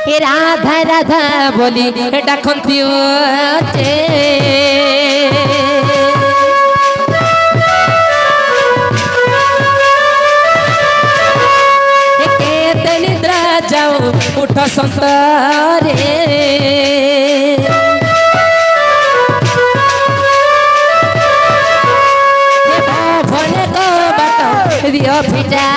हे राधा राधा बोली डाकती ओचे केते निद्रा जाओ उठ संतरे भने को बाटो दियो फिटा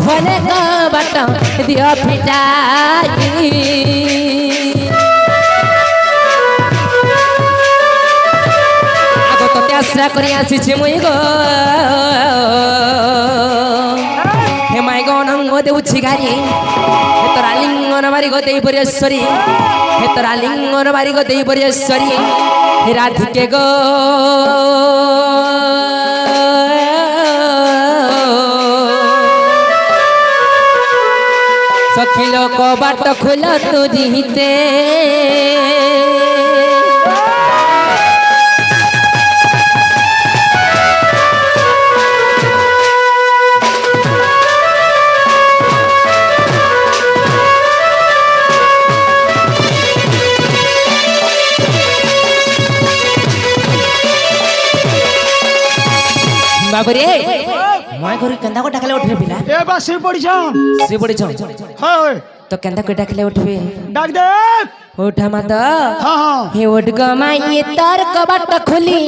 भले को बाटो दियो फिटाई आगो तो आश्रा करी आसी मुई गो हे माई गो नंग देउछि गारी हे तोरा लिंगन मारी गो देई परेश्वरी हे तोरा लिंगन मारी गो देई परेश्वरी हे राधिके गो सखिलो को बाट खोल तू जीते बाबू रे माय घर केंदा को डाकले उठबे पिला ए बा से पड़ी छ से पड़ी छ हां तो केंदा को डाकले उठबे डाक दे उठा मत हां हां हे उठ ग माई तार कबाट खोली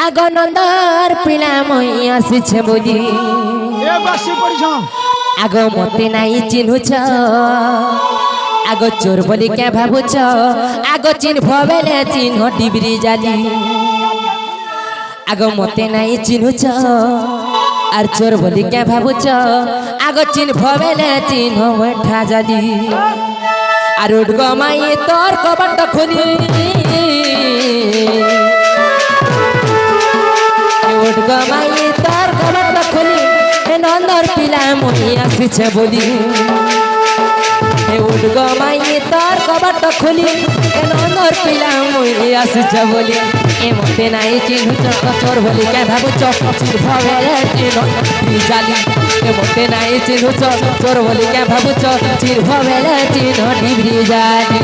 आगो नंदर पिला मई आसी छे बोली ए बा से पड़ी छ आगो मते नाई चिन्हु छ आगो चोर बोली क्या भाबु छ आगो चिन्ह भवेले चिन्ह डिबरी जाली आगो मते नाई चिन्हु छ आर चोर बोली क्या भाबु छ आगो चिन्ह भवेले चिन्ह बैठा जाली आर उठ ग माई तोर कबाट खोली उठ ग माई तोर कबाट खोली हे नंदर पिला मोही आसी छे बोली हे उठ ग माई तोर कबाट खोली हे नंदर पिला मोही आसी छे बोली ए मते नाई चिन्हु छ चोर बोली क्या भाबु छ चिन्ह भवेले चिन्ह जाली ए मते नाई चिन्हु छ चोर बोली क्या भाबु छ चिन्ह भवेले चिन्ह डिबरी जाली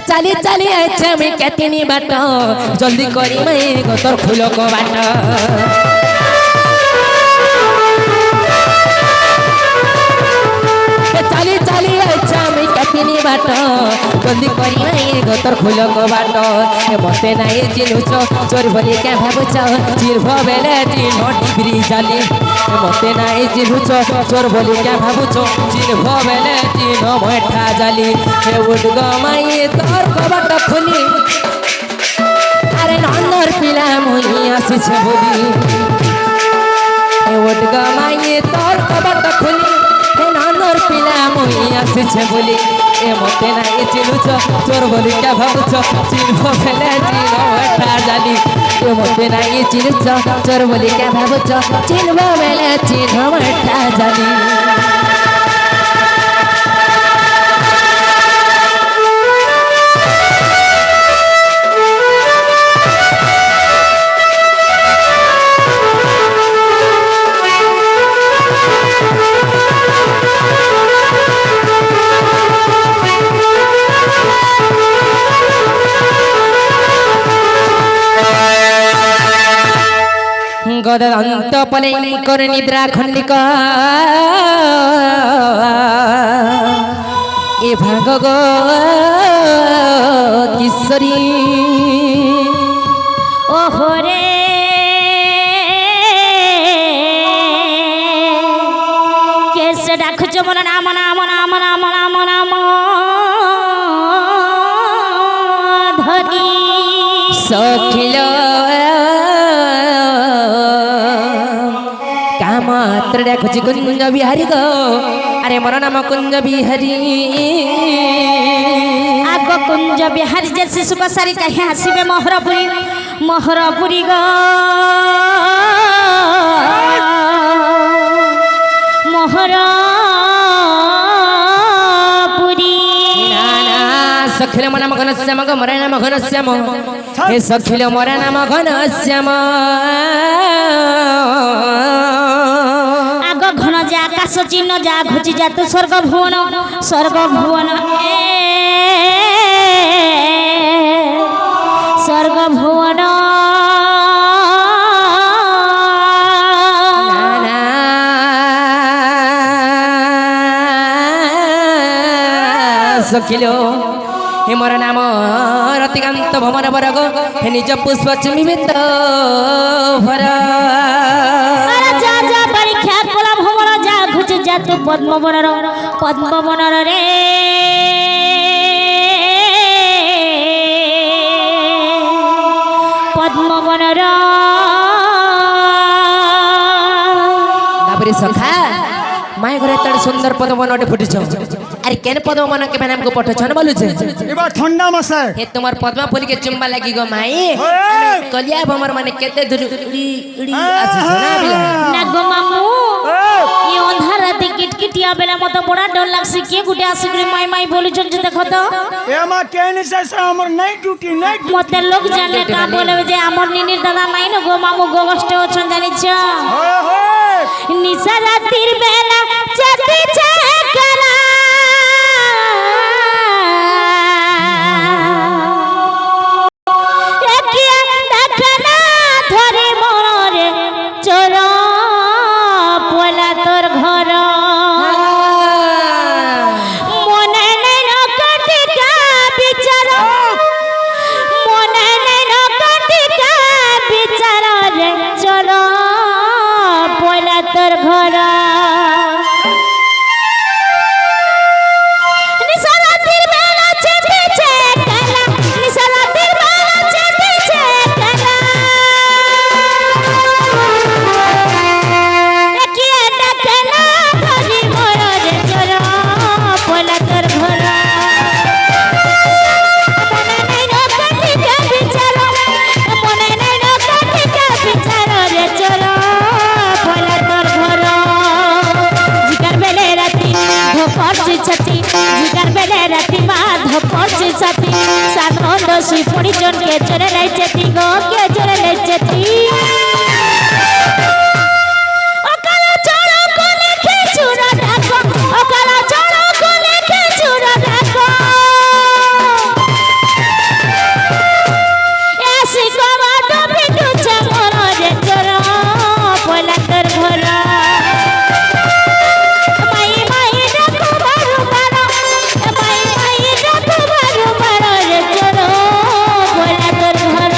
चाली चाली आइछे मी केतिनी बाट जल्दी करी मई गोतर फूलो को बाट चाली चाली आइछे मी केतिनी बाट जल्दी करी मई गोतर फूलो को बाट मते नाई चिन्हु छ चोर बोली क्या भाबु छ चिन्ह बेले चिन्ह डिबरी जाली मते नाई चिन्हु छ चोर बोली क्या भाबु छ चिन्ह बेले चिन्ह बैठा जाली हे उठ ग माई तोर कबाट खोली अरे नंदर पिला मुई आसी छे बोली हे उठ ग माई तोर कबाट खोली हे नंदर पिला मुई आसी छे बोली ए मते नाई चिन्हु छ चोर बोली क्या भाबु छ चिन्ह बेले चिन्ह बैठा जाली ए मते नाई चिन्हु छ चोर बोली क्या भाबु छ चिन्ह बेले चिन्ह बैठा जाली गदंत पलंकर निद्रा खंडिका ए भाग गो किशोरी ओहो रे कैसे डाकुच मोर नाम नाम नाम नाम नाम नाम धनी सखिल मात्र देखुची कुंज बिहारी गो अरे मोर नाम कुंज बिहारी কুঞ্জ বিহারী যে শিশু কসারি কাহি আসিবে মোহরপুরি গো মোহরপুরি সখিল মন মগন শ্যাম গো মরে নাম ঘন শ্যাম হে সখিল মরে নাম ঘন শ্যাম আগ ঘন যে আকাশ চিহ্ন যা ঘুচি যা তু স্বর্গ ভুবন স্বর্গ ভুবন সখিল হে মোর নাম রতিকান্ত ভবন বরগ হে নিজ পুষ্প চুমিবিন্দ ভর যা যা পরীক্ষা কলা ভ্রমণ যা ঘুচি যা তু পদ্মবনর রে পদ্মবনর তারপরে সখা মায় ঘরে এত সুন্দর পদ্মবনটি ফুটিছ আরে কেন পদ্মবন কেবে নামকে পঠছন বলুছে এবার ঠান্ডা মাসে হে তোমার পদ্মা ফুলকে চুম্বা লাগি গো মাই কলিয়া ভমর মানে কেতে দূর উড়ি উড়ি আসিছ না বিলা না গো মামু এই অন্ধার রাতে কিটকিটিয়া বেলা মতো বড় ডর লাগছে কে গুটে আসি করে মাই বলুছন যে দেখো তো এ মা কেন সে আমার নাইট ডিউটি মতে লোক জানলে কা বলবে যে আমার নিনির দাদা নাই না গো মামু গো কষ্ট হচ্ছেন জানিছ নিশা রাতের বেলা চাপিছে করা একিয়া দেখনা ধরে মরে চোর পোলা তোর ঘর মনে নেই নকটিকা বিচার মনে নেই নকটিকা বিচার রে চোর পোলা তোর ঘর নিশারাতির বেলা চেপেছে কালা নিশারাতির বেলা চেপেছে কালা একিয়া দেখনা ধরি মরে চোর পোলা তোর ঘর মনে নেই নকটিকা বিচার মনে নেই নকটিকা বিচার রে চোর পোলা তোর ঘর জিগার বেলে রাতি ধপড়ছে ছাতি জিগার বেলে রাতি মা ধপড়ছে ছাতি সানন্দ শুই পড়ি জনকে চলে লাইছে তি গো কে চলে লাইছে তি অকাল চড় কোলে খেচুর ডাকো অকাল চড় কোলে খেচুর ডাকো এসি কবা তো পিটুছে মোর রে চোর পোলা তোর ঘর মাই ডাকো বারু বারো মাই ডাকো বারু বারো রে চোর পোলা তোর ঘর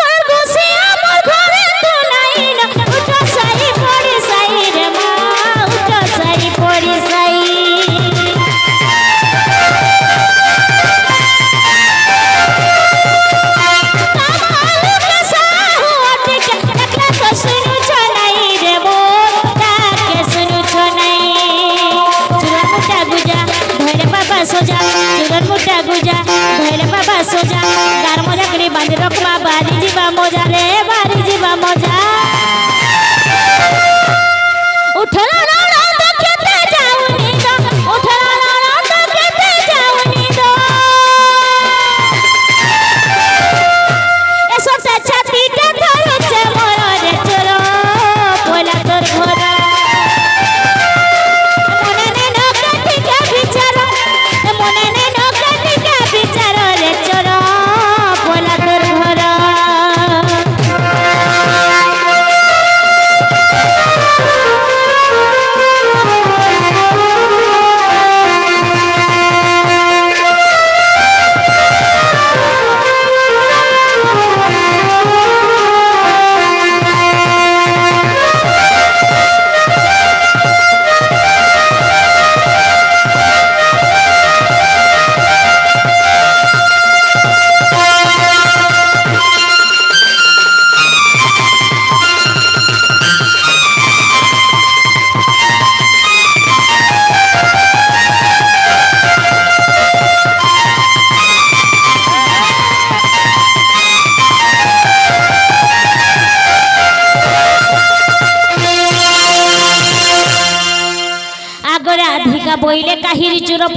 গলগোসে আমার ঘরে তো নাই না উঠো সাই পড়ি সাই রে মা উঠো সাই পড়ি সাই কামালুকে সাহু অটিকে একলা তো শুনু ছনাই রে মো তাকে শুনু ছনাই চুরন মুটা গুজা ধরে বাবা সোজা চুরন মুটা গুজা ধরে বাবা সোজা গার মজা করে বাঁধি রকমা বাড়ি ଯିବା মজা রে বাড়ি ଯିବା মজা উঠলা না তো খেতে যাওনি তো উঠলা না তো খেতে যাওনি তো এসবটা ছাতিটা ধরছে মোর রে চোর পোলা তোর ঘর মনে নেই নকটিকা বিচার মনে নেই নকটিকা বিচার রে চোর পোলা তোর ঘর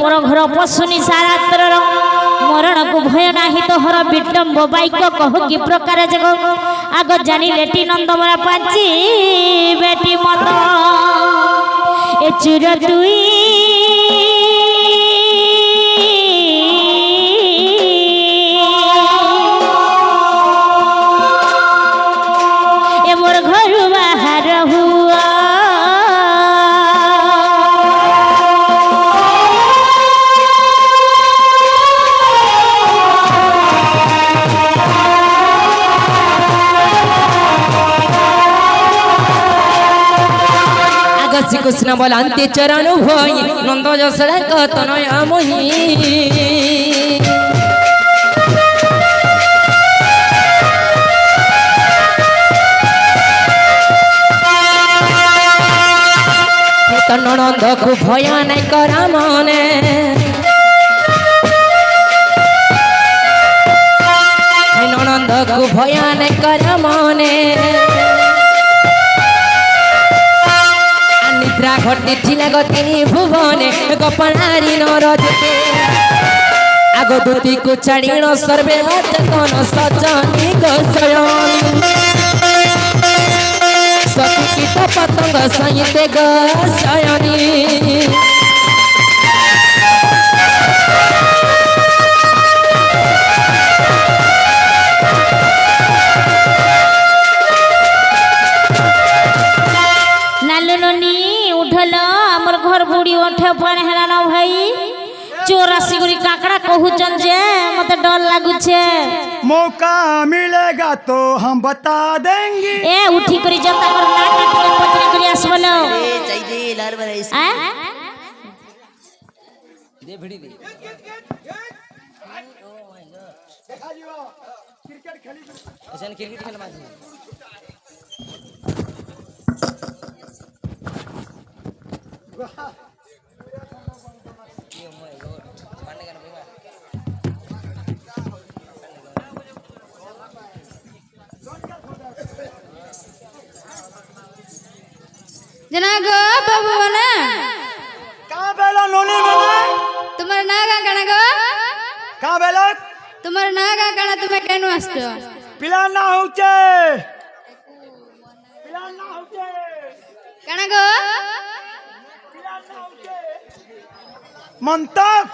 পর ঘর পশুনি সারাত্রর মরণকু ভয় নাহি তোহর বিটম্ব বাইক কহ কি প্রকার জগ আগ জানি লেটি নন্দমরা পাঞ্চি বেটি মত এ চুর তুই এ মোর ঘরু বাহার হুয়া শ্রীকৃষ্ণ বলান্তে চরণ ভয় নন্দ যশোদা কতনয় মহি নন্দকু ভয় নাই করা মনে নন্দকু ভয় নাই করা মনে নিদ্রা ঘটিছিল গতিনি ভুবনে গোপনারী নরজতে আগ দুতিকু ছাড়িণ সর্বে চেতন সজনী গোসয়ন সতী কীট পতঙ্গ সহিতে গোসয়নী चोर आसिक काकड़ा कहूचन जे मते डर लागुछे मौका मिलेगा तो हम बता देंगे ए उठी करी जनता कर ना काटके पचरी करी आसबनो ए जाई दे लार बार ऐसे आ दे भिड़ी दे देखा जीवा क्रिकेट खेली ऐसा क्रिकेट खेल माजी जना गो बाबू बना कहाँ बेला नोनी मने तुम्हारा नागा कणा गो कहाँ बेला तुम्हारा नागा कणा तुम्हें केनु आस्तो पिला ना होचे कणा गो मंतक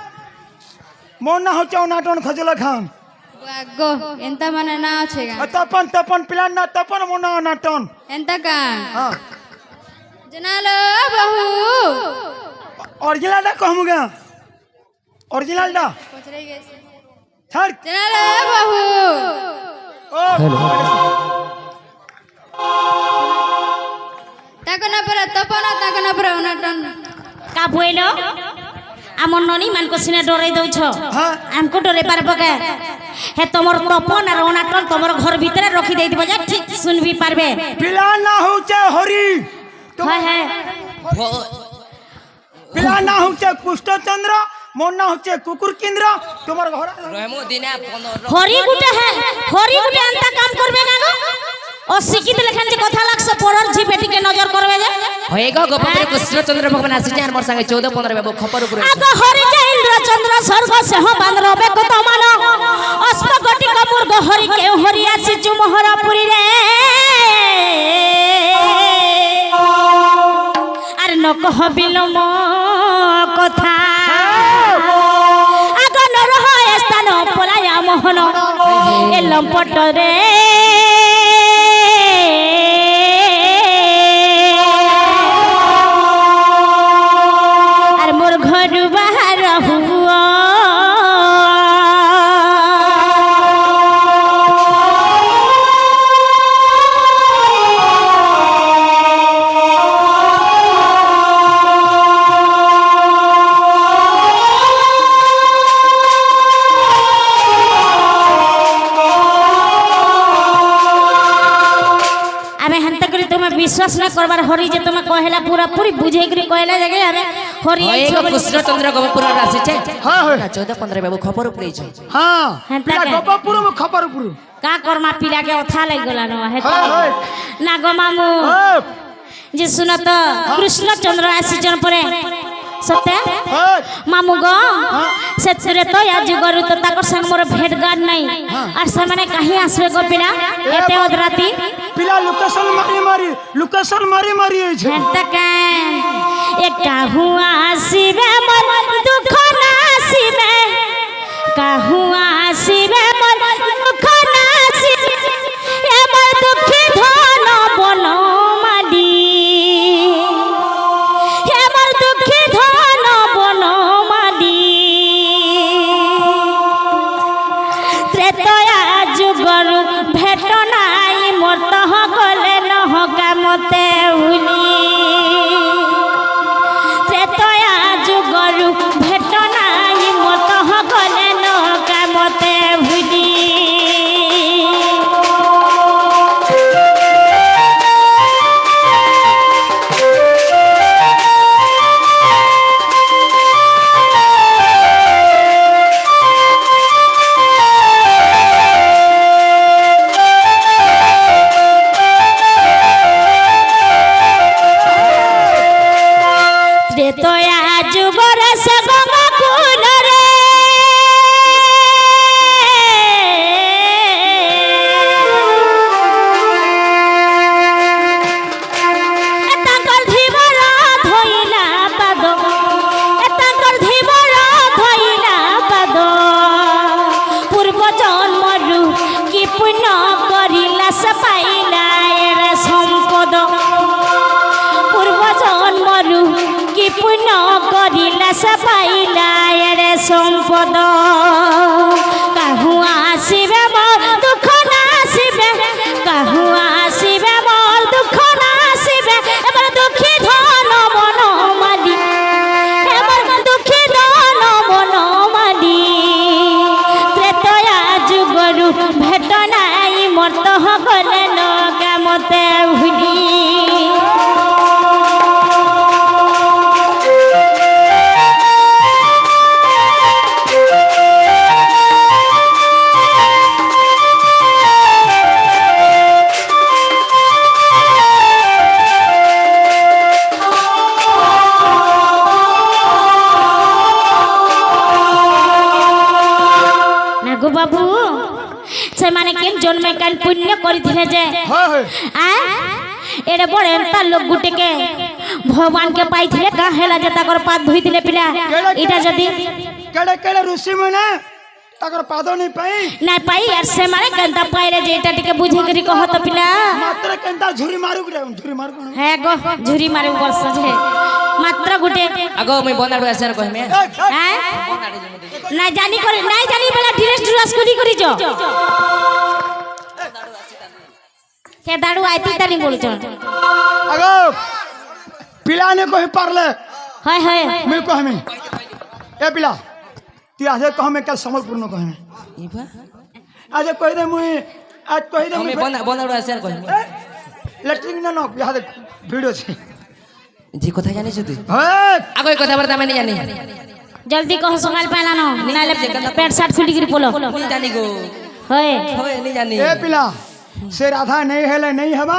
मोन ना होचे नाटन खजला खान गो एंता मने ना आछेगा तपन तपन पिला ना तपन मोना नाटन एंता का हां जना लो बहू ओरिजिनल डा कहमुगा ओरिजिनल डा पचरे गेसे छड़ जना लो बहू ओ ताको ना पर तपन ताको ना पर नाटन का बोइलो आम ननी मान को सिना डराई दउछ हां हमको डरे पारबो के हे तमर तपन और ओनाटन तमर घर भीतर रखी देई दिबो जे ठीक सुनबी पारबे पिला ना होचे हरि हाय हाय पिला ना होचे कुष्ठचंद्र मोन ना होचे कुकुर केंद्र तुम्हार घर रहमो दिना 15 हरी गुटे है हरी गुटे अंता काम करबे ना गो ओ शिक्षित लेखन जे कथा लागस पड़र जी बेटी के नजर करबे जे होएगा गोपपुर कृष्णचंद्र भगवान आसी जान मोर संगे 14 15 बेबो खपर ऊपर आग हरि जे इंद्रचंद्र स्वर्ग से हो बांधरबे को तमान अष्टगति का मुर्ग हरि के हरि आसी जु मोहरपुरी रे आर न कहबिल मो कथा आग न रह स्थान पलाया मोहन ए लंपट रे विश्वास न करबार हरि जे तुम कहला पूरा पूरी बुझे करी कहला जगे हमें हरि होएगा कृष्णचंद्र गोपपुर आसी छे हां हां 14 15 बेबो खपर ऊपर छै हां हेंता पिला के? गोपपुर में खबर ऊपर का करमा पीला के ओथा लग गला न हे हां हां ना गो मामू जे सुन तो कृष्णचंद्र आसी जन परे সতে হ্যাঁ মামু গো সেতরে তো আজ গরু তো তাকর संग মোর ভেট গান নাই আর সমানে কাহি আসবে গো পিলা এতে অদরাতি পিলা লোকেশন মারি হয়েছে হেনতা কেন একটা হুয়া আসিবে মোর দুঃখ না আসিবে কাহুয়া আসিবে মোর দুঃখ না আসিবে এবার দুঃখী ধন বন মালি এবার দুঃখী ধন বন মালি ত্রেতয়া যুগর ভেট নাই মোর তহ গলে নহকা মতে ভুলি ত্রেতয়া যুগর ভেট নাই মোর তহ গলে নহকা মতে ভুলি ত্রেতয়া যুগর সে গঙ্গা কুলরে তাঙ্কর ধীবর ধইলা পাদ তাঙ্কর ধীবর ধইলা পাদ পূর্ব জন্মরু কি পুণ্য করিলা সে পাইলা এর সম্পদ পূর্ব জন্মরু কি পুণ্য করিলা সে পাইলা এরে সম্পদ কাহু আসিবে মোর দুঃখ না আসিবে কাহু আসিবে মোর দুঃখ না আসিবে এবার দুঃখী ধন মন মালি এবার দুঃখী ধন মন মালি ত্রেতয়া যুগরু ভেট নাই মোর তহ গলে লগা মতে ভুলি নাগো বাবু সেমানে কেন জন্মে কান পুণ্য করিଥିଲେ যে এড়ে বড় এন্তা লোক গুটেকে ভগবান কে পাইଥିଲେ কা হেলা যে তাকর পাদ ধুইଥିଲେ পিলা এটা যদি কেড়ে ঋষি মানে তাকর পাদ নাই পাই না পাই আর সেমানে কেনতা পাইরে যে এটা টিকে বুঝি করি কহত পিলা মাত্র কেনতা ঝুরি মারু কোন হ্যাঁ গো ঝুরি মারে বর্ষ যে মাত্র গুটে আগো মই বনাড়ু আসার কইমে হ্যাঁ না জানি করে নাই জানি বলা ড্রেস করি যো কে দাড়ু আইতি তানি বলছ আগো পিলা ने কই পারলে হয় হয় মই কহমি এ পিলা তুই আজে কহমে কাল সম্বলপুর ন কহমে ইবা আজে কই দে মই আজ কই দে আমি বনাড়ু আসার কইমে লেট্রিন না নক ইহাদে ভিডিও আছে যে কথা জানিস তুই হ্যাঁ আগো এই কথা বার্তা আমি জানি জলদি কহ সকাল পালা ন নালে পেট শার্ট খুলি গিরি পলো আমি জানি গো হয় হয় নি জানি ए पिला से राधा नहीं हेले नहीं हवा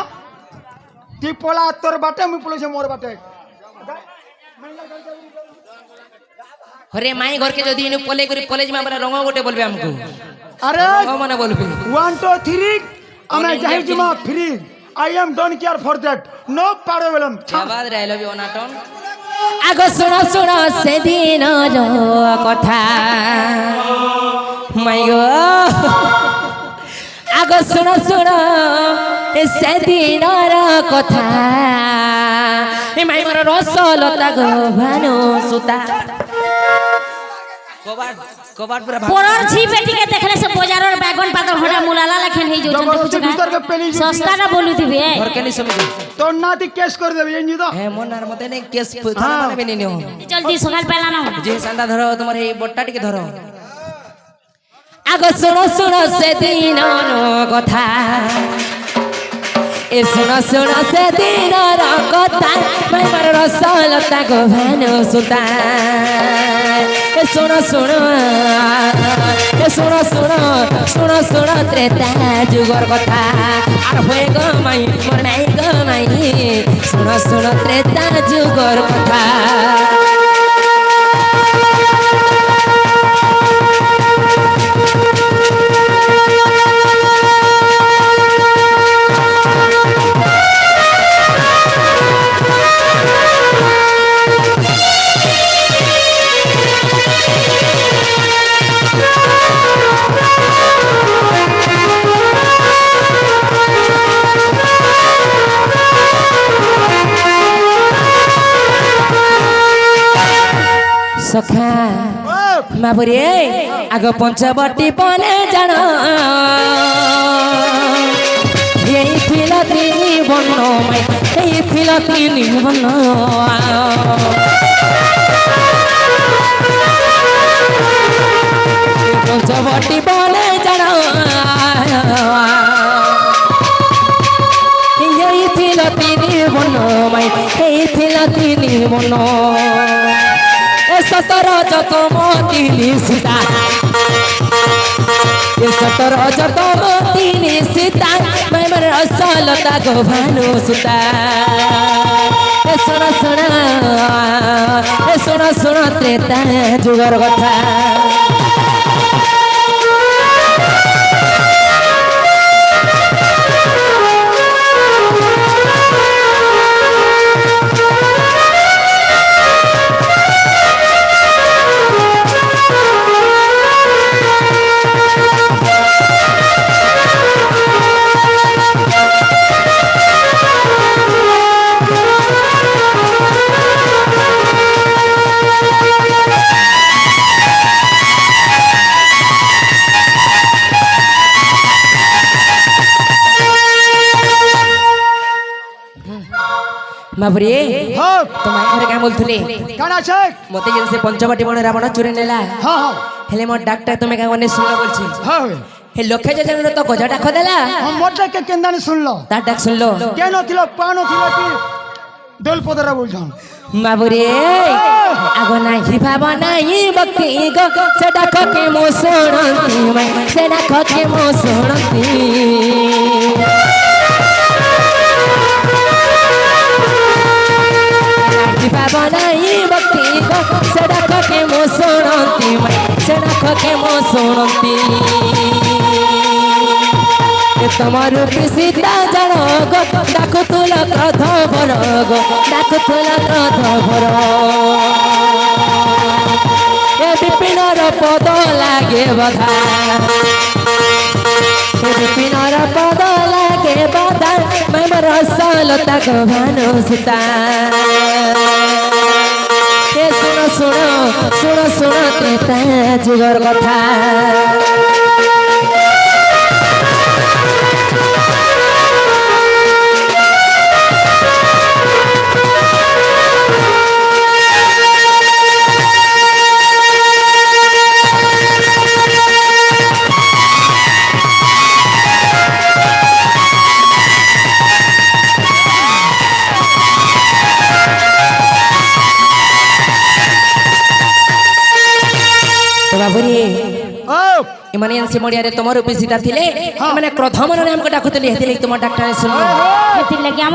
ती पोला तोर बाटे मुई पोले से मोर बाटे हरे माई घर के जदी इनु पले करी कॉलेज में हमरा रंग गोटे बोलबे हमको अरे रंग माने बोलबे 1 2 3 हमें जाहि जमा free I am don't care for that no problem आवाज रे आई लव यू अनाटन আগো শুনো শুনো সেদিনর কথা মাই গো আগো শুনো শুনো সেদিনর কথা এ মাই মর রসলতা গো ভানু সুতা কবাট পুরা পরর ছি বেটিকে দেখলে সে বাজারের বেগুন পাতা ঘোড়া মুলালা লেখেন হেই যোজন जबरदस्ती भीतर के पेली সস্তা না বলু দিবে घर के नहीं समझ तो नाती केस कर देबे ये तो हे মনার মতে নেই কেস থানা মানে বেনি নিও জলদি সকাল পেলা না যে সান্দা ধরো তোমার এই বটটা টিকে ধরো আগো শুনো শুনো সেদিনর কথা এ শুনো শুনো সেদিনর কথা মাই মর রসলতা গো ভানু সুতা এ শুনো শুনো এ শুনো শুনো শুনো শুনো ত্রেতা যুগর কথা আর হয়ে গো মাই মোর নাই গো মাই শুনো শুনো ত্রেতা যুগর কথা সখা ও, বাবুরে আগ পঞ্চবটি বনে জান এই ফিল তিনি বর্ণ এই ফিল তিনি বর্ণ পঞ্চবটি বনে জান এই ফিল তিনি বর্ণ এই ফিল তিনি বর্ণ সতর যত মতিলি সীতা সতর যত মতিলি সীতা মাইমর রসলতা গো ভানু সুতা শোনা শোনা শোনা শোনা ত্রেতা যুগর কথা বাবুরে হ্যাঁ তোমার ঘরে কেমন বলছিলে কেন আছে মতে যেন সে পঞ্চবটি বনে রাবণ চুরে নেলা হ্যাঁ হ্যাঁ হেলে মোর ডাক্তার তুমি কেমন শুনলো বলছি হ্যাঁ হে লক্ষ্যে যোজনার তো গজা ডাক দেলা মোটটাকে কেন্দানি শুনলো তার ডাক শুনলো কেন ছিল পান ছিল কি দোলপদরা বলছন বাবুরে আগ নাই ভাব নাই ভক্তি গো সে ডাক কে মো শুনতি সে ডাক কে মো শুনতি ভাব নাই ভক্তি গো সে ডাক কে মো শুনতি সে ডাক কে মো শুনতি তোমার পিসিতা জান গো ডাকু তুল ক্রধ ভর গো ডাকু তুল ক্রধ ভর এ বিপিনর পদ লাগে বধা এ বিপিনর পদ লাগে বধা মাইমর রসলতা গো ভানু সুতা এ শুনো শুনো শুনো শুনো ত্রেতা যুগর কথা বাবুরে ও এমানে আনসি মড়িয়ারে তোমার উপস্থিত থিলে মানে ক্রধ মনে নাম ডাকুতলি হেতিলে তোমার ডাক্তার শুনলো ସେଥିଲାଗି ଆମ